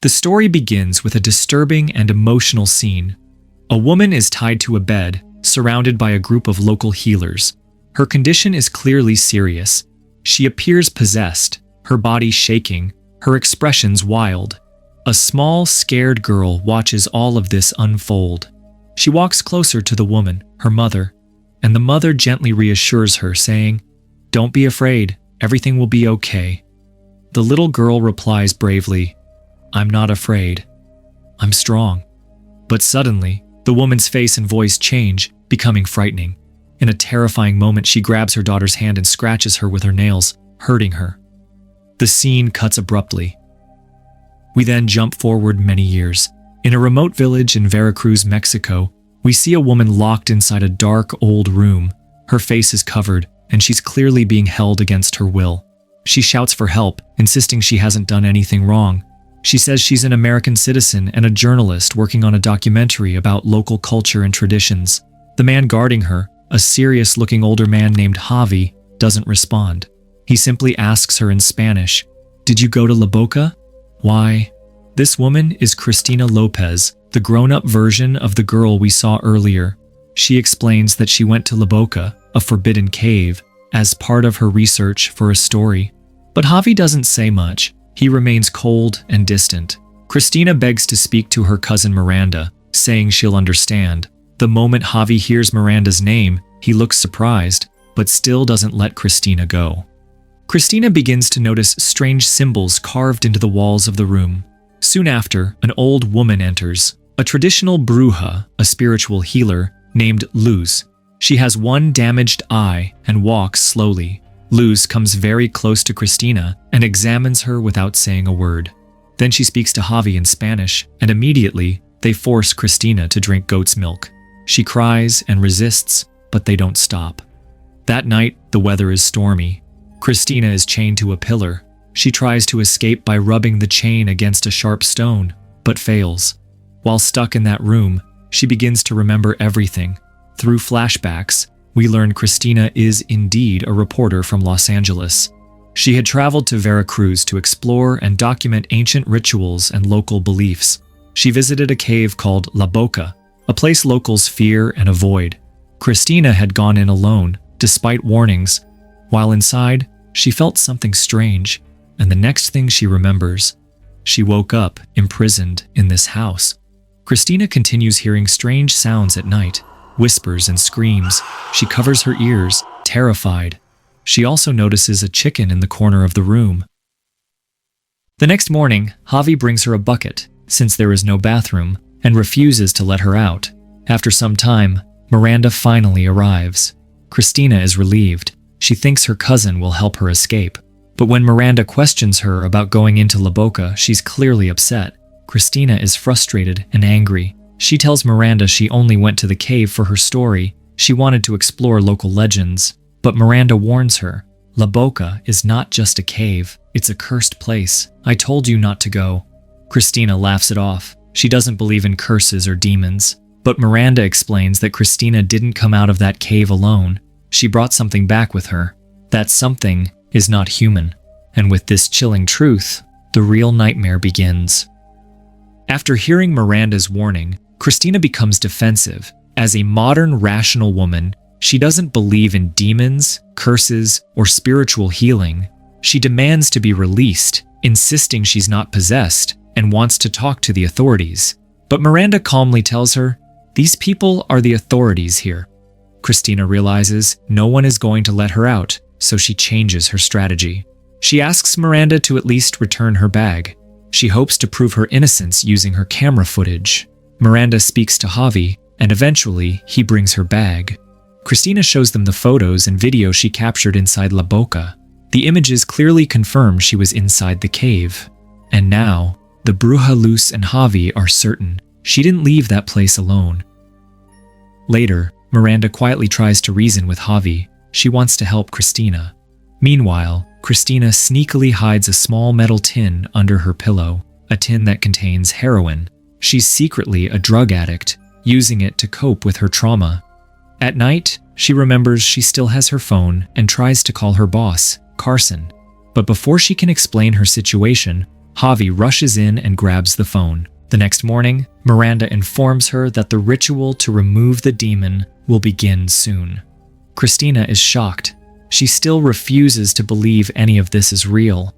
The story begins with a disturbing and emotional scene. A woman is tied to a bed, surrounded by a group of local healers. Her condition is clearly serious. She appears possessed, her body shaking, her expressions wild. A small, scared girl watches all of this unfold. She walks closer to the woman, her mother, and the mother gently reassures her, saying, "Don't be afraid, everything will be okay." The little girl replies bravely, "I'm not afraid. I'm strong." But suddenly, the woman's face and voice change, becoming frightening. In a terrifying moment, she grabs her daughter's hand and scratches her with her nails, hurting her. The scene cuts abruptly. We then jump forward many years. In a remote village in Veracruz, Mexico, we see a woman locked inside a dark, old room. Her face is covered, and she's clearly being held against her will. She shouts for help, insisting she hasn't done anything wrong. She says she's an American citizen and a journalist working on a documentary about local culture and traditions. The man guarding her, a serious-looking older man named Javi, doesn't respond. He simply asks her in Spanish, "Did you go to La Boca?" Why? This woman is Cristina Lopez, the grown-up version of the girl we saw earlier. She explains that she went to La Boca, a forbidden cave, as part of her research for a story. But Javi doesn't say much. He remains cold and distant. Cristina begs to speak to her cousin Miranda, saying she'll understand. The moment Javi hears Miranda's name, he looks surprised, but still doesn't let Cristina go. Cristina begins to notice strange symbols carved into the walls of the room. Soon after, an old woman enters, a traditional bruja, a spiritual healer, named Luz. She has one damaged eye and walks slowly. Luz comes very close to Cristina and examines her without saying a word. Then she speaks to Javi in Spanish, and immediately, they force Cristina to drink goat's milk. She cries and resists, but they don't stop. That night, the weather is stormy. Cristina is chained to a pillar. She tries to escape by rubbing the chain against a sharp stone, but fails. While stuck in that room, she begins to remember everything. Through flashbacks, we learn Cristina is indeed a reporter from Los Angeles. She had traveled to Veracruz to explore and document ancient rituals and local beliefs. She visited a cave called La Boca, a place locals fear and avoid. Cristina had gone in alone, despite warnings. While inside, she felt something strange, and the next thing she remembers, she woke up imprisoned in this house. Cristina continues hearing strange sounds at night, whispers and screams. She covers her ears, terrified. She also notices a chicken in the corner of the room. The next morning, Javi brings her a bucket, since there is no bathroom, and refuses to let her out. After some time, Miranda finally arrives. Cristina is relieved. She thinks her cousin will help her escape. But when Miranda questions her about going into La Boca, she's clearly upset. Cristina is frustrated and angry. She tells Miranda she only went to the cave for her story. She wanted to explore local legends. But Miranda warns her, "La Boca is not just a cave. It's a cursed place. I told you not to go." Cristina laughs it off. She doesn't believe in curses or demons. But Miranda explains that Cristina didn't come out of that cave alone. She brought something back with her. That something is not human. And with this chilling truth, the real nightmare begins. After hearing Miranda's warning, Cristina becomes defensive. As a modern, rational woman, she doesn't believe in demons, curses, or spiritual healing. She demands to be released, insisting she's not possessed, and wants to talk to the authorities. But Miranda calmly tells her, "These people are the authorities here." Cristina realizes no one is going to let her out, so she changes her strategy. She asks Miranda to at least return her bag. She hopes to prove her innocence using her camera footage. Miranda speaks to Javi, and eventually he brings her bag. Cristina shows them the photos and video she captured inside La Boca. The images clearly confirm she was inside the cave. And now, the Bruja Luz and Javi are certain she didn't leave that place alone. Later, Miranda quietly tries to reason with Javi. She wants to help Cristina. Meanwhile, Cristina sneakily hides a small metal tin under her pillow, a tin that contains heroin. She's secretly a drug addict, using it to cope with her trauma. At night, she remembers she still has her phone and tries to call her boss, Carson. But before she can explain her situation, Javi rushes in and grabs the phone. The next morning, Miranda informs her that the ritual to remove the demon will begin soon. Christina is shocked. She still refuses to believe any of this is real.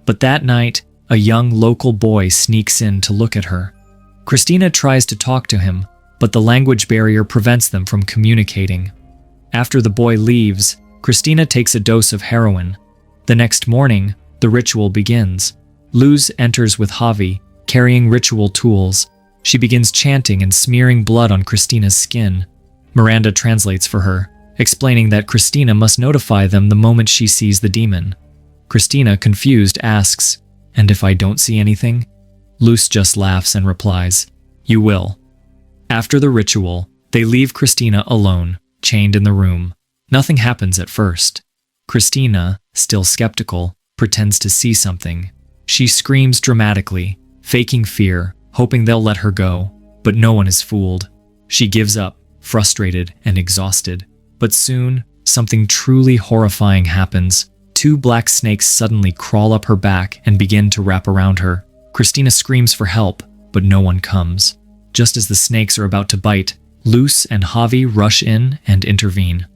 But that night, a young local boy sneaks in to look at her. Christina tries to talk to him, but the language barrier prevents them from communicating. After the boy leaves, Christina takes a dose of heroin. The next morning, the ritual begins. Luz enters with Javi, carrying ritual tools. She begins chanting and smearing blood on Christina's skin. Miranda translates for her, explaining that Christina must notify them the moment she sees the demon. Christina, confused, asks, "And if I don't see anything?" Luz just laughs and replies, "You will." After the ritual, they leave Christina alone, chained in the room. Nothing happens at first. Christina, still skeptical, pretends to see something. She screams dramatically, faking fear, hoping they'll let her go, but no one is fooled. She gives up, frustrated and exhausted. But soon, something truly horrifying happens. 2 black snakes suddenly crawl up her back and begin to wrap around her. Christina screams for help, but no one comes. Just as the snakes are about to bite, Luz and Javi rush in and intervene.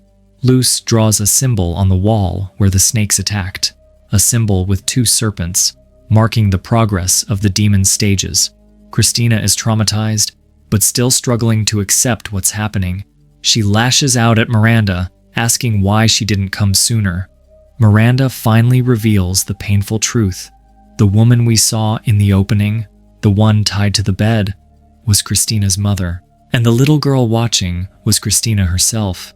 Luz draws a symbol on the wall where the snakes attacked, a symbol with 2 serpents, marking the progress of the demon's stages. Christina is traumatized, but still struggling to accept what's happening. She lashes out at Miranda, asking why she didn't come sooner. Miranda finally reveals the painful truth. The woman we saw in the opening, the one tied to the bed, was Christina's mother, and the little girl watching was Christina herself.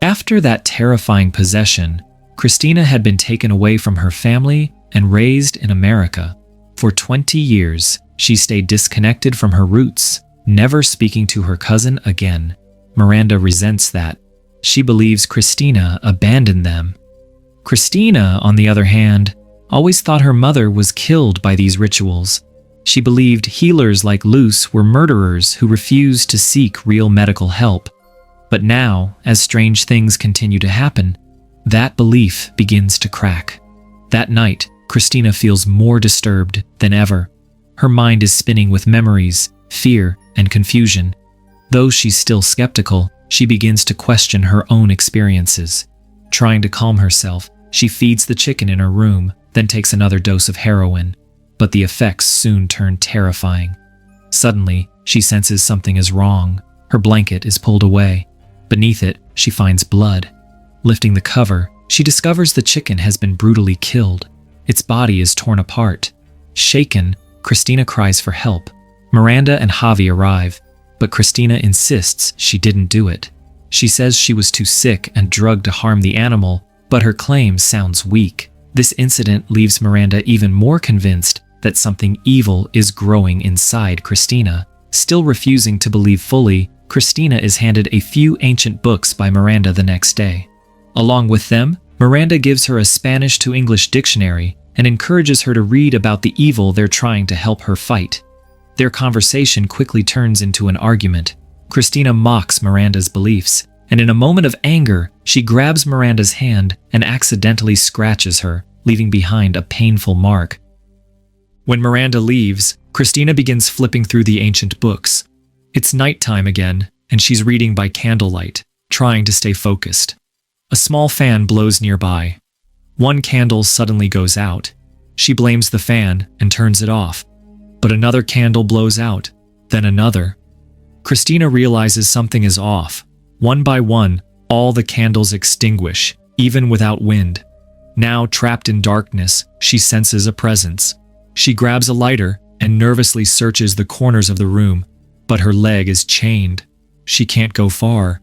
After that terrifying possession, Christina had been taken away from her family and raised in America. For 20 years, she stayed disconnected from her roots, never speaking to her cousin again. Miranda resents that. She believes Christina abandoned them. Christina, on the other hand, always thought her mother was killed by these rituals. She believed healers like Luz were murderers who refused to seek real medical help. But now, as strange things continue to happen, that belief begins to crack. That night, Christina feels more disturbed than ever. Her mind is spinning with memories, fear, and confusion. Though she's still skeptical, she begins to question her own experiences. Trying to calm herself, she feeds the chicken in her room, then takes another dose of heroin. But the effects soon turn terrifying. Suddenly, she senses something is wrong. Her blanket is pulled away. Beneath it, she finds blood. Lifting the cover, she discovers the chicken has been brutally killed. Its body is torn apart. Shaken, Christina cries for help. Miranda and Javi arrive, but Christina insists she didn't do it. She says she was too sick and drugged to harm the animal, but her claim sounds weak. This incident leaves Miranda even more convinced that something evil is growing inside Christina. Still refusing to believe fully, Christina is handed a few ancient books by Miranda the next day. Along with them, Miranda gives her a Spanish to English dictionary and encourages her to read about the evil they're trying to help her fight. Their conversation quickly turns into an argument. Christina mocks Miranda's beliefs, and in a moment of anger, she grabs Miranda's hand and accidentally scratches her, leaving behind a painful mark. When Miranda leaves, Christina begins flipping through the ancient books. It's nighttime again, and she's reading by candlelight, trying to stay focused. A small fan blows nearby. One candle suddenly goes out. She blames the fan and turns it off. But another candle blows out, then another. Christina realizes something is off. One by one, all the candles extinguish, even without wind. Now trapped in darkness, she senses a presence. She grabs a lighter and nervously searches the corners of the room, but her leg is chained. She can't go far.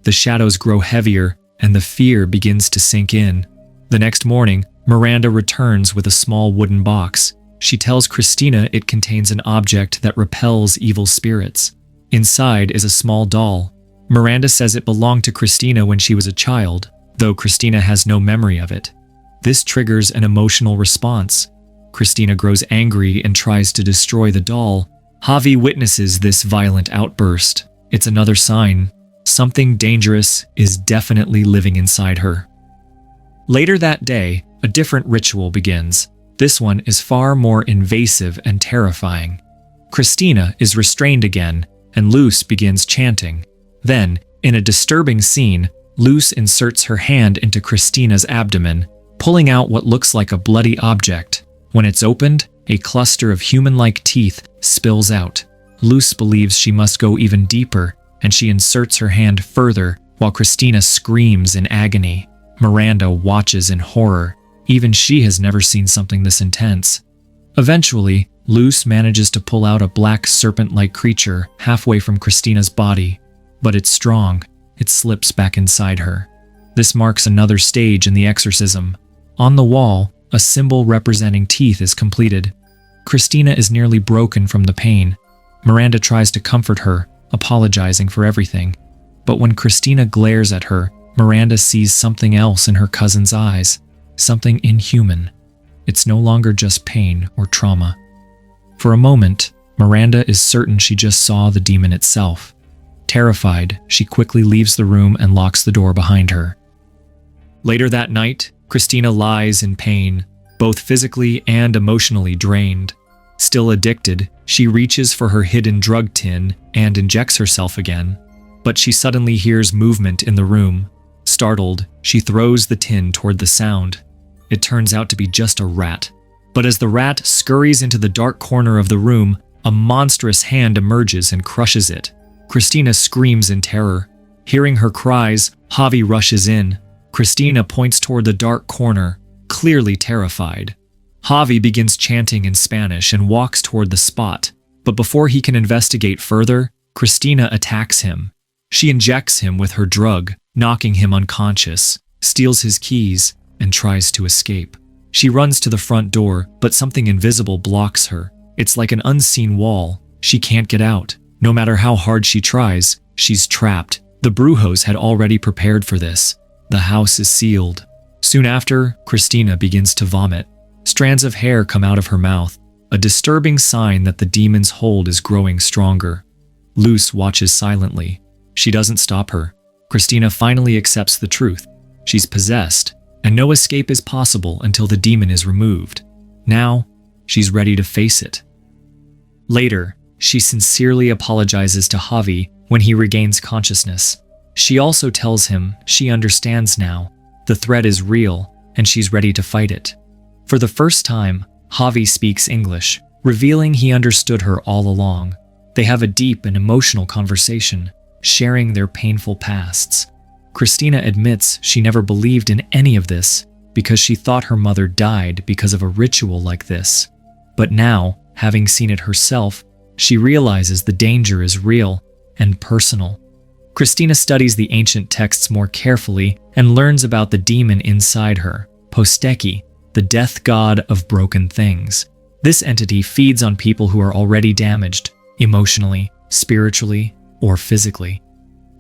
The shadows grow heavier, and the fear begins to sink in. The next morning, Miranda returns with a small wooden box. She tells Christina it contains an object that repels evil spirits. Inside is a small doll. Miranda says it belonged to Christina when she was a child, though Christina has no memory of it. This triggers an emotional response. Christina grows angry and tries to destroy the doll. Javi witnesses this violent outburst. It's another sign. Something dangerous is definitely living inside her. Later that day, a different ritual begins. This one is far more invasive and terrifying. Christina is restrained again, and Luz begins chanting. Then, in a disturbing scene, Luz inserts her hand into Christina's abdomen, pulling out what looks like a bloody object. When it's opened, a cluster of human-like teeth spills out. Luz believes she must go even deeper, and she inserts her hand further while Christina screams in agony. Miranda watches in horror. Even she has never seen something this intense. Eventually, Luz manages to pull out a black serpent-like creature halfway from Christina's body, but it's strong. It slips back inside her. This marks another stage in the exorcism. On the wall, a symbol representing teeth is completed. Christina is nearly broken from the pain. Miranda tries to comfort her, apologizing for everything. But when Christina glares at her, Miranda sees something else in her cousin's eyes, something inhuman. It's no longer just pain or trauma. For a moment, Miranda is certain she just saw the demon itself. Terrified, she quickly leaves the room and locks the door behind her. Later that night, Christina lies in pain, both physically and emotionally drained. Still addicted, she reaches for her hidden drug tin and injects herself again. But she suddenly hears movement in the room. Startled, she throws the tin toward the sound. It turns out to be just a rat. But as the rat scurries into the dark corner of the room, a monstrous hand emerges and crushes it. Christina screams in terror. Hearing her cries, Javi rushes in. Christina points toward the dark corner, clearly terrified. Javi begins chanting in Spanish and walks toward the spot. But before he can investigate further, Christina attacks him. She injects him with her drug, knocking him unconscious, steals his keys, and tries to escape. She runs to the front door, but something invisible blocks her. It's like an unseen wall. She can't get out. No matter how hard she tries, she's trapped. The Brujos had already prepared for this. The house is sealed. Soon after, Christina begins to vomit. Strands of hair come out of her mouth, a disturbing sign that the demon's hold is growing stronger. Luz watches silently. She doesn't stop her. Christina finally accepts the truth. She's possessed, and no escape is possible until the demon is removed. Now, she's ready to face it. Later, she sincerely apologizes to Javi when he regains consciousness. She also tells him she understands now. The threat is real, and she's ready to fight it. For the first time, Javi speaks English, revealing he understood her all along. They have a deep and emotional conversation, sharing their painful pasts. Christina admits she never believed in any of this because she thought her mother died because of a ritual like this. But now, having seen it herself, she realizes the danger is real and personal. Christina studies the ancient texts more carefully and learns about the demon inside her, Posteki, the death god of broken things. This entity feeds on people who are already damaged, emotionally, spiritually, or physically.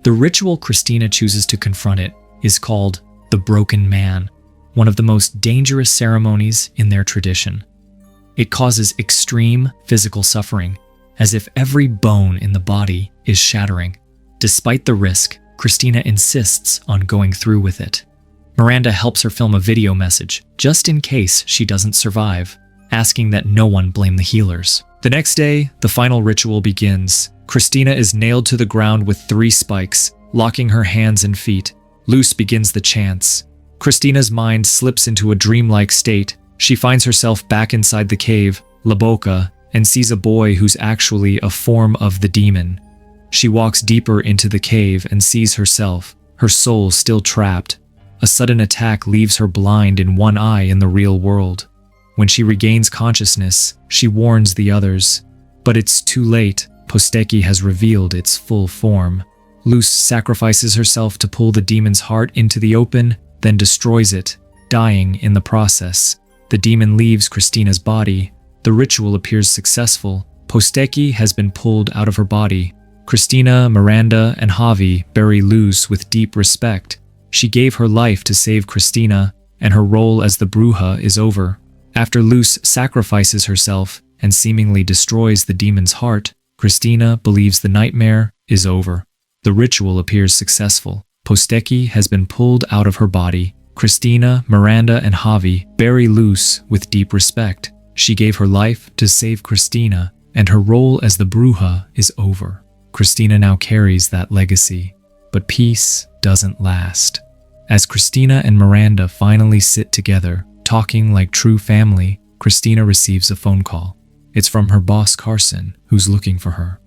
The ritual Christina chooses to confront it is called the Broken Man, one of the most dangerous ceremonies in their tradition. It causes extreme physical suffering, as if every bone in the body is shattering. Despite the risk, Christina insists on going through with it. Miranda helps her film a video message, just in case she doesn't survive, asking that no one blame the healers. The next day, the final ritual begins. Christina is nailed to the ground with 3 spikes, locking her hands and feet. Luz begins the chants. Christina's mind slips into a dreamlike state. She finds herself back inside the cave, La Boca, and sees a boy who's actually a form of the demon. She walks deeper into the cave and sees herself, her soul still trapped. A sudden attack leaves her blind in one eye in the real world. When she regains consciousness, she warns the others. But it's too late. Posteki has revealed its full form. Luz sacrifices herself to pull the demon's heart into the open, then destroys it, dying in the process. The demon leaves Christina's body. The ritual appears successful. Posteki has been pulled out of her body. Christina, Miranda, and Javi bury Luz with deep respect. She gave her life to save Christina, and her role as the Bruja is over. After Luz sacrifices herself and seemingly destroys the demon's heart, Christina believes the nightmare is over. The ritual appears successful. Posteki has been pulled out of her body, Christina, Miranda, and Javi bury Luz with deep respect. She gave her life to save Christina, and her role as the Bruja is over. Christina now carries that legacy, but peace doesn't last. As Christina and Miranda finally sit together, talking like true family, Christina receives a phone call. It's from her boss Carson, who's looking for her.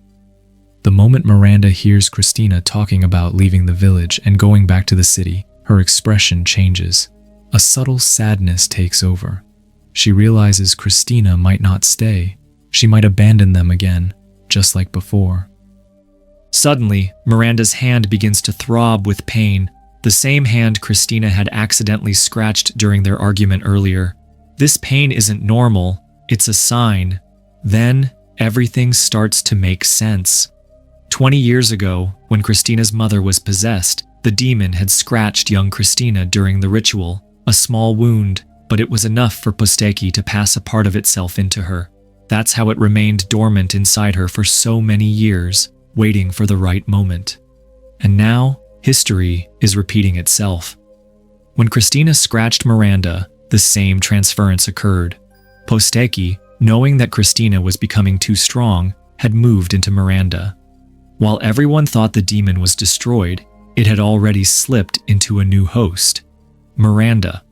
The moment Miranda hears Christina talking about leaving the village and going back to the city, her expression changes. A subtle sadness takes over. She realizes Christina might not stay. She might abandon them again, just like before. Suddenly, Miranda's hand begins to throb with pain, the same hand Christina had accidentally scratched during their argument earlier. This pain isn't normal, it's a sign. Then, everything starts to make sense. 20 years ago, when Christina's mother was possessed, the demon had scratched young Christina during the ritual, a small wound, but it was enough for Posteki to pass a part of itself into her. That's how it remained dormant inside her for so many years, waiting for the right moment. And now, history is repeating itself. When Christina scratched Miranda, the same transference occurred. Posteki, knowing that Christina was becoming too strong, had moved into Miranda. While everyone thought the demon was destroyed, it had already slipped into a new host, Miranda.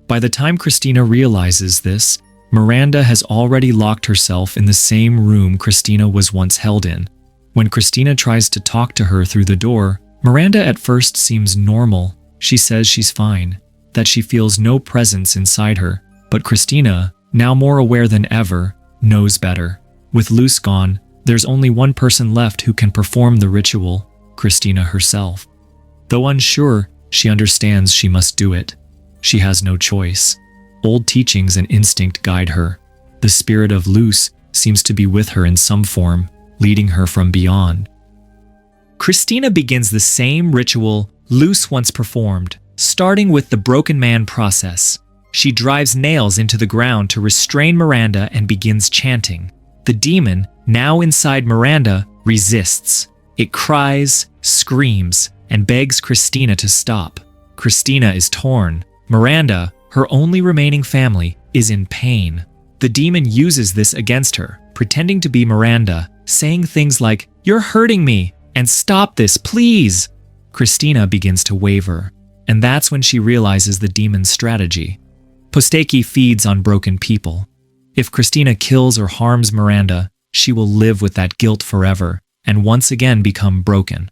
By the time Christina realizes this, Miranda has already locked herself in the same room Christina was once held in. When Christina tries to talk to her through the door, Miranda at first seems normal. She says she's fine, that she feels no presence inside her, but Christina, now more aware than ever, knows better. With Luz gone, there's only one person left who can perform the ritual, Christina herself. Though unsure, she understands she must do it. She has no choice. Old teachings and instinct guide her. The spirit of Luz seems to be with her in some form, leading her from beyond. Christina begins the same ritual Luz once performed, starting with the broken man process. She drives nails into the ground to restrain Miranda and begins chanting. The demon, now inside Miranda, resists. It cries, screams, and begs Christina to stop. Christina is torn. Miranda, her only remaining family, is in pain. The demon uses this against her, pretending to be Miranda, saying things like, "You're hurting me, and stop this, please." Christina begins to waver, and that's when she realizes the demon's strategy. Posteki feeds on broken people. If Christina kills or harms Miranda, she will live with that guilt forever, and once again become broken.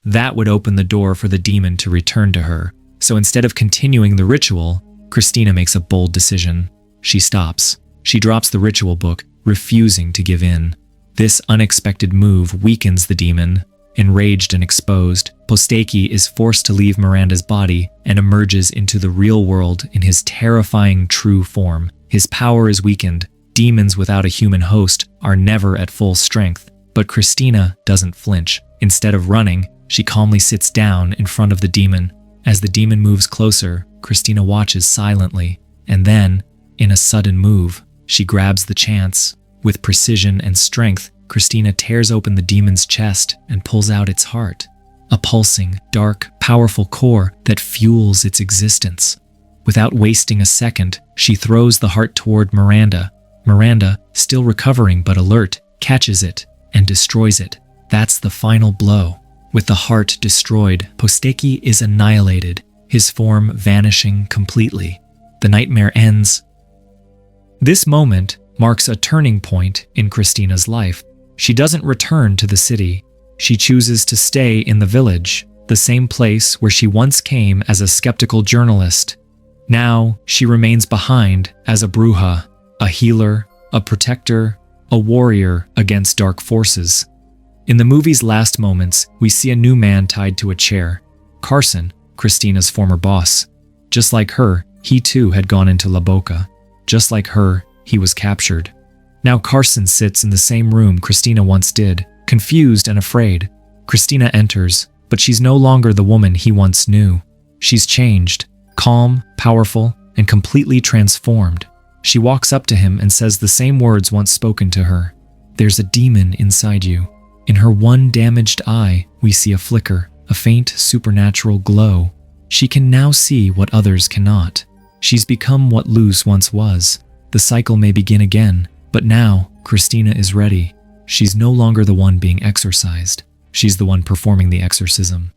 That would open the door for the demon to return to her. So instead of continuing the ritual, Christina makes a bold decision. She stops. She drops the ritual book, refusing to give in. This unexpected move weakens the demon. Enraged and exposed, Posteki is forced to leave Miranda's body and emerges into the real world in his terrifying true form. His power is weakened. Demons without a human host are never at full strength. But Christina doesn't flinch. Instead of running, she calmly sits down in front of the demon. As the demon moves closer, Christina watches silently, and then, in a sudden move, she grabs the chance. With precision and strength, Christina tears open the demon's chest and pulls out its heart, a pulsing, dark, powerful core that fuels its existence. Without wasting a second, she throws the heart toward Miranda. Miranda, still recovering but alert, catches it and destroys it. That's the final blow. With the heart destroyed, Posteki is annihilated, his form vanishing completely. The nightmare ends. This moment marks a turning point in Christina's life. She doesn't return to the city. She chooses to stay in the village, the same place where she once came as a skeptical journalist. Now, she remains behind as a bruja, a healer, a protector, a warrior against dark forces. In the movie's last moments, we see a new man tied to a chair, Carson, Christina's former boss. Just like her, he too had gone into La Boca. Just like her, he was captured. Now Carson sits in the same room Christina once did, confused and afraid. Christina enters, but she's no longer the woman he once knew. She's changed, calm, powerful, and completely transformed. She walks up to him and says the same words once spoken to her. "There's a demon inside you." In her one damaged eye, we see a flicker, a faint supernatural glow. She can now see what others cannot. She's become what Luz once was. The cycle may begin again, but now Christina is ready. She's no longer the one being exorcised. She's the one performing the exorcism.